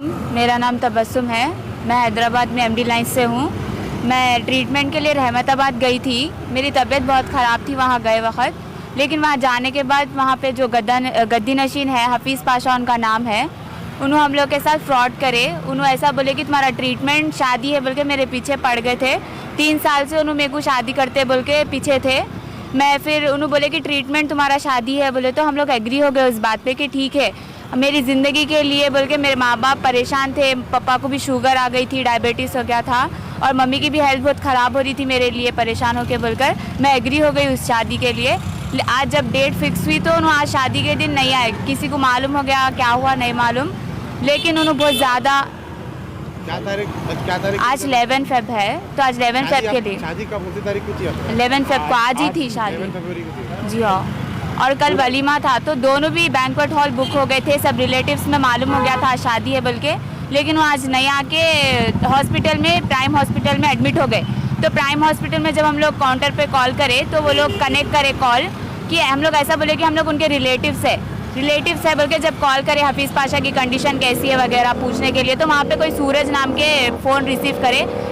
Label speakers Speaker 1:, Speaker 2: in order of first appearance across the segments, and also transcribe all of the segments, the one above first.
Speaker 1: मेरा नाम तबस्सुम है। मैं हैदराबाद में एमडी लाइन से हूँ। मैं ट्रीटमेंट के लिए रहमताबाद गई थी। मेरी तबीयत बहुत ख़राब थी वहाँ गए वक्त, लेकिन वहाँ जाने के बाद वहाँ पे जो गद्दी नशीन है, हफीज़ पाशा उनका नाम है, उन्होंने हम लोग के साथ फ्रॉड करे। उन्होंने ऐसा बोले कि तुम्हारा ट्रीटमेंट शादी है बोल के मेरे पीछे पड़ गए थे। 3 साल से उन्होंने मेरे को शादी करते बोल के पीछे थे। मैं फिर उन्होंने बोले कि ट्रीटमेंट तुम्हारा शादी है बोले, तो हम लोग एग्री हो गए उस बात पे कि ठीक है। मेरी ज़िंदगी के लिए बोल के मेरे माँ बाप परेशान थे। पापा को भी शुगर आ गई थी, डायबिटीज़ हो गया था, और मम्मी की भी हेल्थ बहुत ख़राब हो रही थी मेरे लिए परेशान होकर बोलकर मैं एग्री हो गई उस शादी के लिए। आज जब डेट फिक्स हुई तो उन्होंने आज शादी के दिन नहीं आए। किसी को मालूम हो गया क्या हुआ नहीं मालूम, लेकिन उन्होंने बहुत ज़्यादा।
Speaker 2: क्या तारीख
Speaker 1: आज 11 फेब है, तो आज 11 फेब के लिए
Speaker 2: शादी कब उसी तारीख को थी?
Speaker 1: 11 फेब को आज ही थी शादी।
Speaker 2: 11 फरवरी को थी।
Speaker 1: जी हाँ, और कल वलीमा था, तो दोनों भी बैंक्वेट हॉल बुक हो गए थे। सब रिलेटिव्स में मालूम हो गया था आज शादी है बोल के, लेकिन वो आज नहीं आके हॉस्पिटल में, प्राइम हॉस्पिटल में एडमिट हो गए। तो प्राइम हॉस्पिटल में जब हम लोग काउंटर पे कॉल करें तो वो लोग कनेक्ट करे कॉल कि हम लोग ऐसा बोले कि हम लोग उनके रिलेटिव्स है बोल के जब कॉल करे हफीज़ पाशा की कंडीशन कैसी है वगैरह पूछने के लिए, तो वहाँ पे कोई सूरज नाम के फ़ोन रिसीव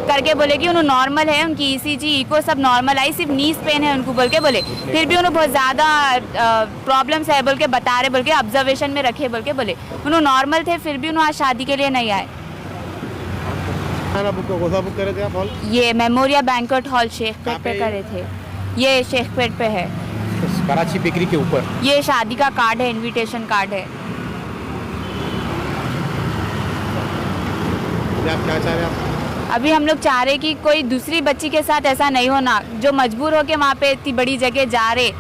Speaker 1: करके बोले कि उन्होंने नॉर्मल है, उनकी ईसीजी इको सब नॉर्मल आई, सिर्फ नीज पेन है उनको बोल के बोले। फिर भी उन्होंने बहुत ज़्यादा प्रॉब्लम्स है बोल के बता रहे, बोल के ऑब्जर्वेशन में रखे बोल के बोले। उन्होंने नॉर्मल थे, फिर भी उन्होंने आज शादी के लिए नहीं आए।
Speaker 2: बुक करे थे आप हॉल?
Speaker 1: ये मेमोरिया बैंक्वेट हॉल शेखपेट पे करे थे। ये शेखपेट पे है,
Speaker 2: कराची बेकरी के ऊपर।
Speaker 1: ये शादी का कार्ड है, इनविटेशन कार्ड है।
Speaker 2: आप क्या चाह रहे हैं आप?
Speaker 1: अभी हम लोग चाह रहे कि कोई दूसरी बच्ची के साथ ऐसा नहीं होना, जो मजबूर होके वहाँ पे इतनी बड़ी जगह जा रहे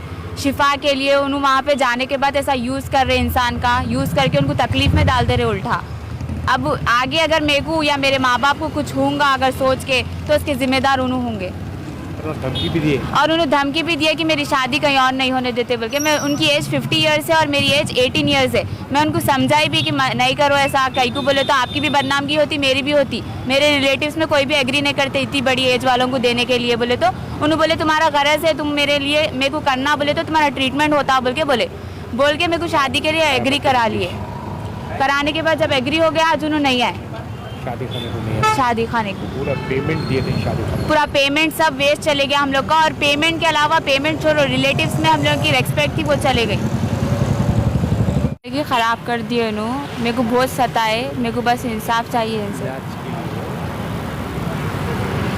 Speaker 1: शिफा के लिए, उन्होंने वहाँ पे जाने के बाद ऐसा यूज़ कर रहे इंसान का, यूज़ करके उनको तकलीफ़ में डाल दे रहे उल्टा। अब आगे अगर मेरे को या मेरे माँ बाप को कुछ होगा अगर सोच के, तो उसके ज़िम्मेदार उन्होंने होंगे।
Speaker 2: धमकी भी दी
Speaker 1: और उन्होंने धमकी भी दिया कि मेरी शादी कहीं और नहीं होने देते बोल के। मैं, उनकी एज 50 ईयर्स है और मेरी एज 18 ईयर्स है। मैं उनको समझाई भी कि नहीं करो ऐसा, कहीं को बोले तो आपकी भी बदनामी होती, मेरी भी होती। मेरे रिलेटिव्स में कोई भी एग्री नहीं करते इतनी बड़ी एज वालों को देने के लिए बोले, तो उन्होंने बोले तुम्हारा गरज है, तुम मेरे लिए मेरे को करना बोले तो तुम्हारा ट्रीटमेंट होता बोल के बोल के मेरे को शादी के लिए एग्री करा लिए। कराने के बाद जब एग्री हो गया आज उन्होंने नहीं आए शादी खाने को।
Speaker 2: पूरा पेमेंट दिए थे शादी खाने,
Speaker 1: पूरा पेमेंट सब वेस्ट चले गया हम लोग का, और पेमेंट के अलावा पेमेंट छोड़ो, रिलेटिव्स में हम लोग की रेस्पेक्ट थी वो चले गई। देखिए ख़राब कर दिए उन्होंने, मेरे को बहुत सताए, मेरे को बस इंसाफ चाहिए इनसे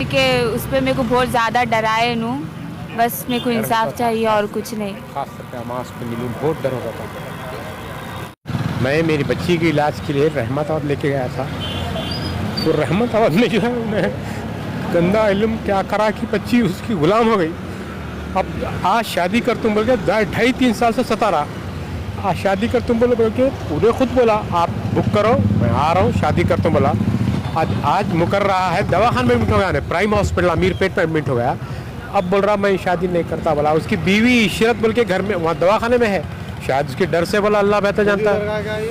Speaker 1: कि उस पर मेरे को बहुत ज़्यादा डराए उन्होंने। बस मेरे को इंसाफ चाहिए और कुछ नहीं।
Speaker 2: खास करके हमास पे मिलूँ बहुत डर होता था। मैं मेरी बच्ची के इलाज के लिए रहमताबाद लेके गया था, तो रहमताबाद में जो है उन्हें गंदा इल्म क्या करा कि बच्ची उसकी गुलाम हो गई। अब आज शादी कर तुम बोल के 2.5-3 साल से सता रहा, आज शादी कर तुम बोल के पूरे खुद बोला आप बुक करो, मैं आ रहा हूँ शादी कर तुम बोला। आज मुकर रहा है, दवाखाने में एडमिट हो गया, प्राइम हॉस्पिटल अमीरपेट में एडमिट हो गया। अब बोल रहा मैं शादी नहीं करता बोला। उसकी बीवी इशरत बोल के घर में वहाँ दवाखाने में है, शायद उसके डर से बोला, अल्लाह बेहतर जानता है।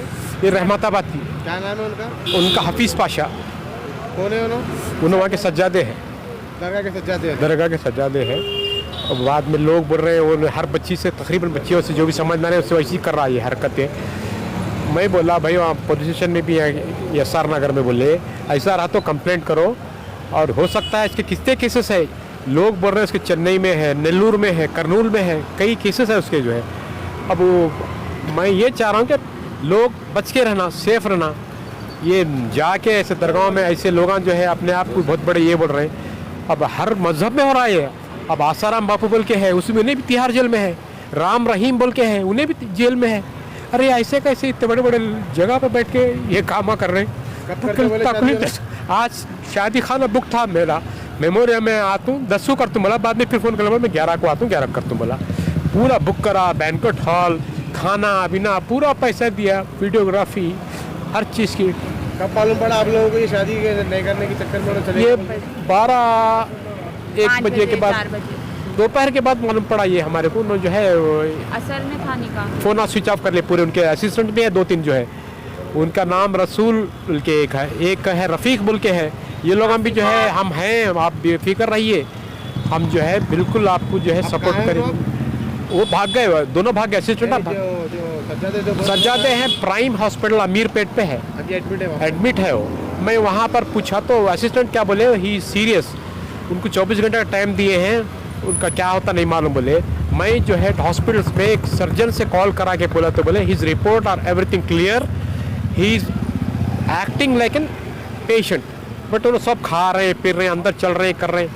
Speaker 2: ये रहमताबाद की।
Speaker 3: क्या नाम है उनका?
Speaker 2: उनका हफीज़ पाशा।
Speaker 3: कौन है
Speaker 2: उन्होंने वहाँ के सज्जादे हैं,
Speaker 3: दरगाह के सज्जादे हैं।
Speaker 2: दरगाह के सज्जादे हैं। अब बाद में लोग बोल रहे हैं वो हर बच्ची से, तकरीबन बच्चियों से जो भी समझ में आ रहे हैं उससे वैसी कर रहा है ये हरकतें। मैं बोला भाई वहाँ पुलिस स्टेशन में भी है, SR नगर में बोले ऐसा रहा तो कंप्लेंट करो, और हो सकता है इसके कितने केसेस है, लोग बोल रहे हैं उसके चेन्नई में है, नेल्लूर में है, करनूल में है, कई केसेस है उसके जो है। अब मैं ये चाह रहा हूँ कि लोग बच के रहना, सेफ रहना। ये जाके ऐसे दरगाहों में ऐसे लोग जो है अपने आप को बहुत बड़े ये बोल रहे हैं। अब हर मजहब में हो रहा है ये। अब आसाराम बापू बोल के है, उसमें उन्हें भी तिहाड़ जेल में है, राम रहीम बोल के है, उन्हें भी जेल में है। अरे ऐसे कैसे इतने बड़े बड़े जगह पर बैठ के ये काम कर रहे हैं। आज शादी खाना बुक था मेरा, मेमोरिया में आता हूँ 10 को कर तुम बोला, बाद में फिर फ़ोन कर मैं 11 को आता हूँ, 11 कर तुम बोला। पूरा बुक करा, बैंक्वेट हॉल, खाना पीना पूरा पैसा दिया, वीडियोग्राफी हर चीज़ की।
Speaker 3: कब मालूम पड़ा आप लोगों को ये शादी नहीं करने के चक्कर में चले?
Speaker 2: ये 12-1 बजे के बाद, दोपहर के बाद मालूम पड़ा ये हमारे को। जो है
Speaker 1: असर में था निकाह,
Speaker 2: फ़ोन स्विच ऑफ कर ले पूरे। उनके असिस्टेंट भी है 2-3 जो है, उनका नाम रसूल के एक है रफ़ीक बोल के है। ये लोग हम भी जो है हम हैं, आप बेफिक्र रहिए, हम जो है बिल्कुल आपको जो है सपोर्ट करेंगे। वो भाग गए, दोनों भाग गए, असिस्टेंट
Speaker 3: जो जो सज्जादे जो
Speaker 2: सज्जादे हैं प्राइम हॉस्पिटल अमीरपेट पे है,
Speaker 3: अभी एडमिट है वहाँ।
Speaker 2: एडमिट है वो। मैं वहाँ पर पूछा तो असिस्टेंट क्या बोले, ही सीरियस, उनको 24 घंटे का टाइम दिए हैं, उनका क्या होता नहीं मालूम बोले। मैं जो है हॉस्पिटल्स में एक सर्जन से कॉल करा के बोला तो बोले his report are everything clear, he is acting like an patient, but वो सब खा रहे हैं, पी रहे हैं, अंदर चल रहे हैं, कर रहे हैं।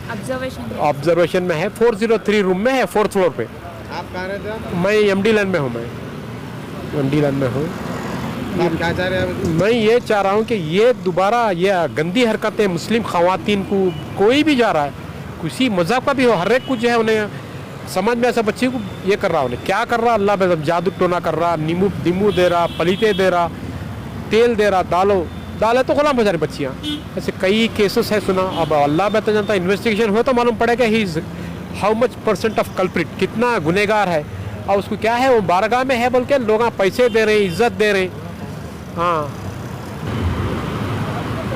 Speaker 2: ऑब्जर्वेशन में है, 403 रूम में है, 4th फ्लोर पे।
Speaker 3: आप कहाँ रहते हैं?
Speaker 2: मैं एमडी लाइन में हूँ, मैं एमडी लाइन में हूँ।
Speaker 3: आप क्या चाह रहे हैं?
Speaker 2: मैं ये चाह रहा हूँ कि ये दोबारा ये गंदी हरकतें मुस्लिम खवातीन को कोई भी जा रहा है, किसी मज़हब का भी हो, हर एक कुछ जो है उन्हें समझ में ऐसा बच्ची को ये कर रहा, उन्हें क्या कर रहा, अल्लाह पे जादू टोना कर रहा, नींबू दे रहा, पलीते दे रहा, तेल दे रहा, दालें तो गुलाम हो जा रही बच्चियाँ। ऐसे कई केसेस है सुना। अब अल्लाह पे तो जानता, इन्वेस्टिगेशन हुआ तो मालूम पड़ेगा he is how much % of culprit, कितना गुनहगार है, और उसको क्या है वो बारगाह में है बोल के लोग पैसे दे रहे हैं, इज्जत दे रहे हैं। हाँ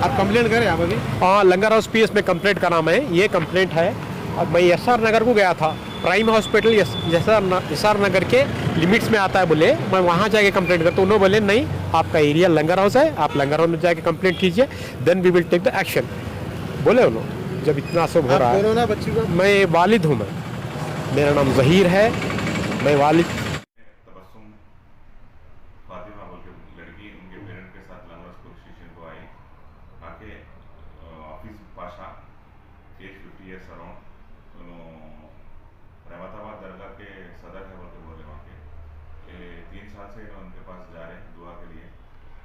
Speaker 3: आप कंप्लेंट करें आप अभी?
Speaker 2: हाँ, लंगर हाउस PS में कंप्लेंट करा मैं, ये कंप्लेंट है। अब मैं SR नगर को गया था, प्राइम हॉस्पिटल SR नगर के लिमिट्स में आता है बोले, मैं वहाँ जाके कंप्लेंट करता, उन्होंने बोले नहीं आपका एरिया लंगर हाउस है, आप लंगर हाउस में जाके कंप्लेंट कीजिए, then we will take the action बोले उन्होंने। जब इतना सब हो रहा
Speaker 3: आप
Speaker 2: है,
Speaker 3: कोरोना बच्ची को?
Speaker 2: मैं वालिद हूँ, मैं, मेरा नाम ज़हीर है, मैं वालिद।
Speaker 4: तबस्सुम फातिमा बोल के लड़की उनके पेरेंट के साथ लंगरस पुलिस स्टेशन को आई, आके office Pasha age 50 years around, Rahmatabad दरगाह के सदर है बोल के बोले वहाँ के 3 साल से उनके पास जा रहे हैं दुआ के लिए,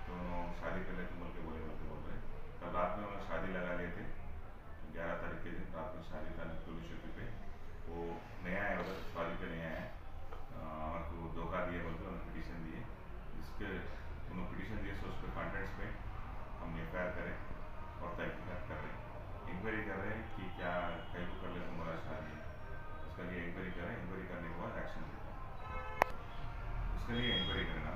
Speaker 4: तो शादी कर लेते बोल के बोल रहे। कल रात में उन्होंने शादी लगा लिए थे, 11 तारीख के दिन रात में शादी था पुलिस चौकी पे। वो नया है उधर, शादी पे नया है, हमको धोखा दिए बोलते उन्होंने पिटीशन दिए, इसके उन्होंने पिटीशन दिए, सो उस पर कॉन्टेंट्स पे हम FIR करें और तहकीकात कर रहे हैं, इंक्वायरी कर रहे हैं कि क्या कहीं को कर ले तुम्हारा शादी, उसके लिए इंक्वायरी करें, इंक्वायरी करने के बाद एक्शन लेते हैं, उसके लिए इंक्वायरी करना।